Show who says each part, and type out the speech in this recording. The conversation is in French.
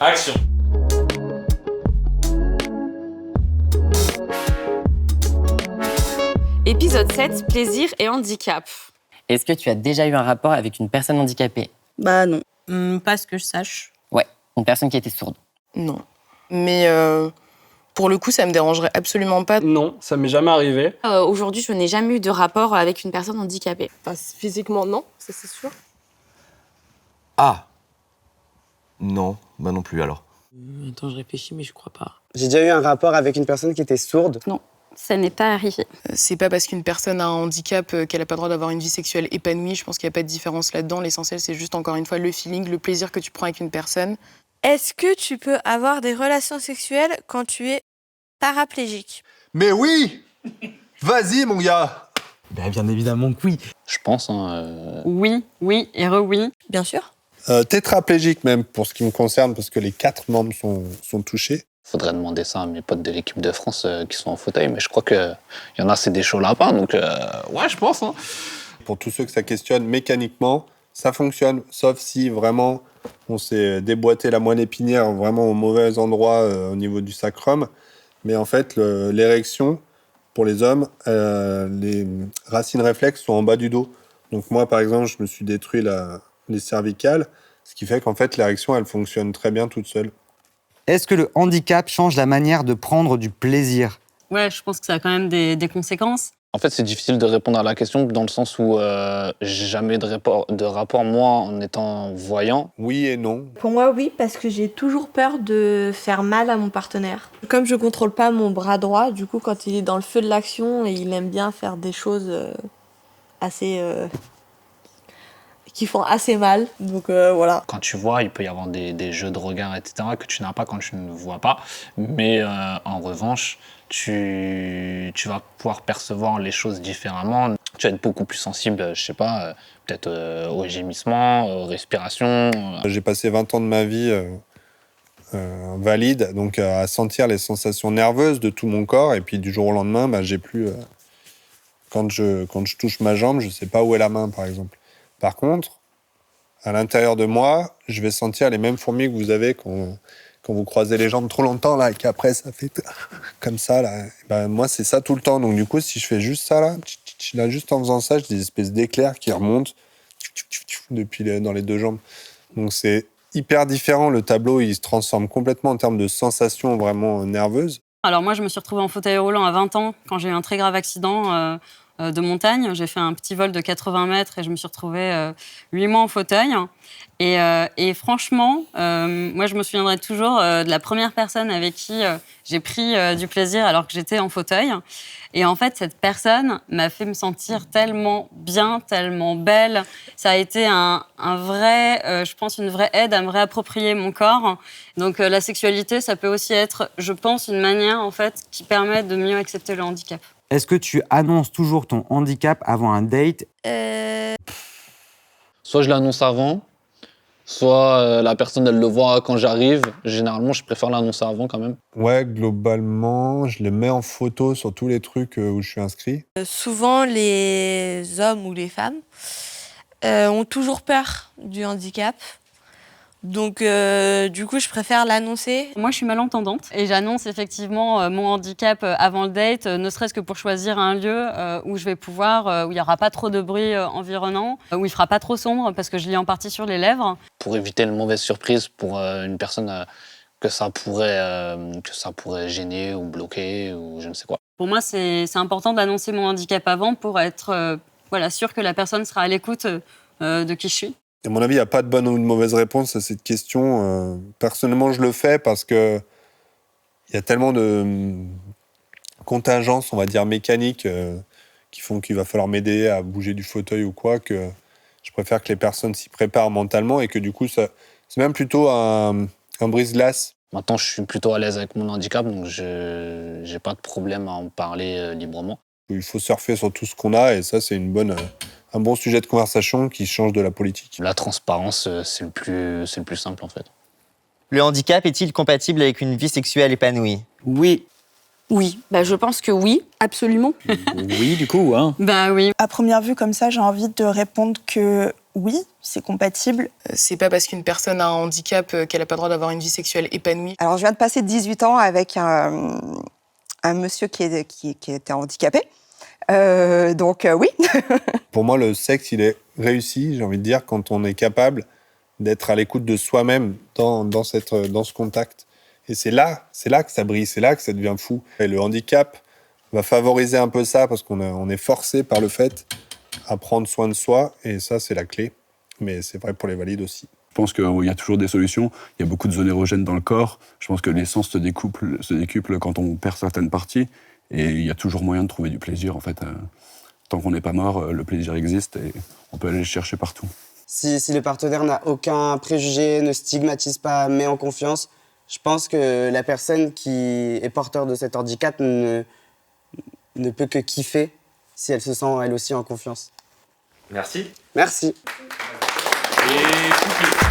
Speaker 1: Action.
Speaker 2: Épisode 7, plaisir et handicap.
Speaker 3: Est-ce que tu as déjà eu un rapport avec une personne handicapée?
Speaker 4: Bah non.
Speaker 5: Pas ce que je sache.
Speaker 3: Ouais, une personne qui était sourde.
Speaker 5: Non. Mais pour le coup, ça me dérangerait absolument pas.
Speaker 1: Non, ça m'est jamais arrivé.
Speaker 2: Aujourd'hui, je n'ai jamais eu de rapport avec une personne handicapée.
Speaker 6: Enfin, physiquement, non, ça c'est sûr.
Speaker 7: Ah non, bah non plus alors.
Speaker 3: Attends, je réfléchis, mais je crois pas.
Speaker 8: J'ai déjà eu un rapport avec une personne qui était sourde.
Speaker 2: Ça n'est pas arrivé.
Speaker 5: C'est pas parce qu'une personne a un handicap qu'elle n'a pas le droit d'avoir une vie sexuelle épanouie. Je pense qu'il n'y a pas de différence là-dedans. L'essentiel, c'est juste, encore une fois, le feeling, le plaisir que tu prends avec une personne.
Speaker 9: Est-ce que tu peux avoir des relations sexuelles quand tu es paraplégique?
Speaker 10: Mais oui! Vas-y, mon gars!
Speaker 7: Bah, bien évidemment que oui.
Speaker 11: Je pense.
Speaker 2: Oui et oui.
Speaker 9: Bien sûr.
Speaker 10: Tétraplégique même, pour ce qui me concerne, parce que les 4 membres sont touchés.
Speaker 11: Faudrait demander ça à mes potes de l'équipe de France qui sont en fauteuil, mais je crois qu'il y en a, c'est des chauds lapins, donc ouais, je pense.
Speaker 10: Pour tous ceux que ça questionne, mécaniquement, ça fonctionne, sauf si vraiment on s'est déboîté la moelle épinière vraiment au mauvais endroit au niveau du sacrum. Mais en fait, l'érection, pour les hommes, les racines réflexes sont en bas du dos. Donc moi, par exemple, je me suis détruit les cervicales, ce qui fait qu'en fait, l'érection, elle fonctionne très bien toute seule.
Speaker 8: Est-ce que le handicap change la manière de prendre du plaisir?
Speaker 5: Ouais, je pense que ça a quand même des conséquences.
Speaker 11: En fait, c'est difficile de répondre à la question dans le sens où j'ai jamais de rapport, moi, en étant voyant.
Speaker 10: Oui et non.
Speaker 9: Pour moi, oui, parce que j'ai toujours peur de faire mal à mon partenaire. Comme je contrôle pas mon bras droit, du coup, quand il est dans le feu de l'action, il aime bien faire des choses assez... qui font assez mal, donc voilà.
Speaker 11: Quand tu vois, il peut y avoir des jeux de regard, etc., que tu n'as pas quand tu ne vois pas. Mais en revanche, tu vas pouvoir percevoir les choses différemment. Tu vas être beaucoup plus sensible, je sais pas, peut-être aux gémissements, aux respirations.
Speaker 10: J'ai passé 20 ans de ma vie valide, donc à sentir les sensations nerveuses de tout mon corps, et puis du jour au lendemain, j'ai plus... quand je touche ma jambe, je sais pas où est la main, par exemple. Par contre, à l'intérieur de moi, je vais sentir les mêmes fourmis que vous avez quand vous croisez les jambes trop longtemps, là, et qu'après, ça fait comme ça, là. Moi, c'est ça tout le temps. Donc, du coup, si je fais juste ça, là, juste en faisant ça, j'ai des espèces d'éclairs qui remontent dans les 2 jambes. Donc, c'est hyper différent. Le tableau, il se transforme complètement en termes de sensations vraiment nerveuses.
Speaker 5: Alors moi, je me suis retrouvée en fauteuil roulant à 20 ans quand j'ai eu un très grave accident de montagne. J'ai fait un petit vol de 80 mètres et je me suis retrouvée 8 mois en fauteuil. Et franchement, moi, je me souviendrai toujours de la première personne avec qui j'ai pris du plaisir alors que j'étais en fauteuil. Et en fait, cette personne m'a fait me sentir tellement bien, tellement belle. Ça a été un vrai, je pense, une vraie aide à me réapproprier mon corps. Donc la sexualité, ça peut aussi être, je pense, une manière en fait qui permet de mieux accepter le handicap.
Speaker 8: Est-ce que tu annonces toujours ton handicap avant un date?
Speaker 11: Soit je l'annonce avant, soit la personne, elle le voit quand j'arrive. Généralement, je préfère l'annoncer avant quand même.
Speaker 10: Ouais, globalement, je les mets en photo sur tous les trucs où je suis inscrit.
Speaker 9: Souvent, les hommes ou les femmes ont toujours peur du handicap. Donc, du coup, je préfère l'annoncer.
Speaker 5: Moi, je suis malentendante et j'annonce effectivement mon handicap avant le date, ne serait-ce que pour choisir un lieu où je vais pouvoir, où il n'y aura pas trop de bruit environnant, où il fera pas trop sombre parce que je lis en partie sur les lèvres.
Speaker 11: Pour éviter une mauvaise surprise pour une personne que ça pourrait gêner ou bloquer ou je ne sais quoi.
Speaker 5: Pour moi, c'est important d'annoncer mon handicap avant pour être sûr que la personne sera à l'écoute de qui je suis.
Speaker 10: À mon avis, il n'y a pas de bonne ou de mauvaise réponse à cette question. Personnellement, je le fais parce que il y a tellement de contingences, on va dire, mécaniques qui font qu'il va falloir m'aider à bouger du fauteuil ou quoi, que je préfère que les personnes s'y préparent mentalement et que du coup, c'est même plutôt un brise-glace.
Speaker 11: Maintenant, je suis plutôt à l'aise avec mon handicap, donc je n'ai pas de problème à en parler librement.
Speaker 10: Il faut surfer sur tout ce qu'on a et ça, c'est un bon sujet de conversation qui change de la politique.
Speaker 11: La transparence, c'est le plus simple en fait.
Speaker 3: Le handicap est-il compatible avec une vie sexuelle épanouie?
Speaker 2: Oui. Oui, je pense que oui, absolument.
Speaker 1: Oui, du coup, hein.
Speaker 5: Oui.
Speaker 6: À première vue, comme ça, j'ai envie de répondre que
Speaker 1: oui, c'est compatible.
Speaker 4: C'est pas parce qu'une personne a un handicap qu'elle n'a pas le droit d'avoir une vie sexuelle épanouie.
Speaker 1: Alors, je viens de passer 18 ans avec un monsieur qui était handicapé. Donc, oui.
Speaker 10: Pour moi, le sexe, il est réussi, j'ai envie de dire, quand on est capable d'être à l'écoute de soi-même dans ce contact. Et c'est là que ça brille, c'est là que ça devient fou. Et le handicap va favoriser un peu ça, parce qu'on est forcé par le fait à prendre soin de soi, et ça, c'est la clé. Mais c'est vrai pour les valides aussi.
Speaker 12: Je pense qu'il y a toujours des solutions. Il y a beaucoup de zones érogènes dans le corps. Je pense que l'essence se décuple quand on perd certaines parties. Et il y a toujours moyen de trouver du plaisir, en fait. Tant qu'on n'est pas mort, le plaisir existe et on peut aller le chercher partout.
Speaker 13: Si le partenaire n'a aucun préjugé, ne stigmatise pas, met en confiance, je pense que la personne qui est porteur de cet handicap ne peut que kiffer si elle se sent elle aussi en confiance.
Speaker 7: Merci.
Speaker 13: Merci.
Speaker 7: Et Cookie.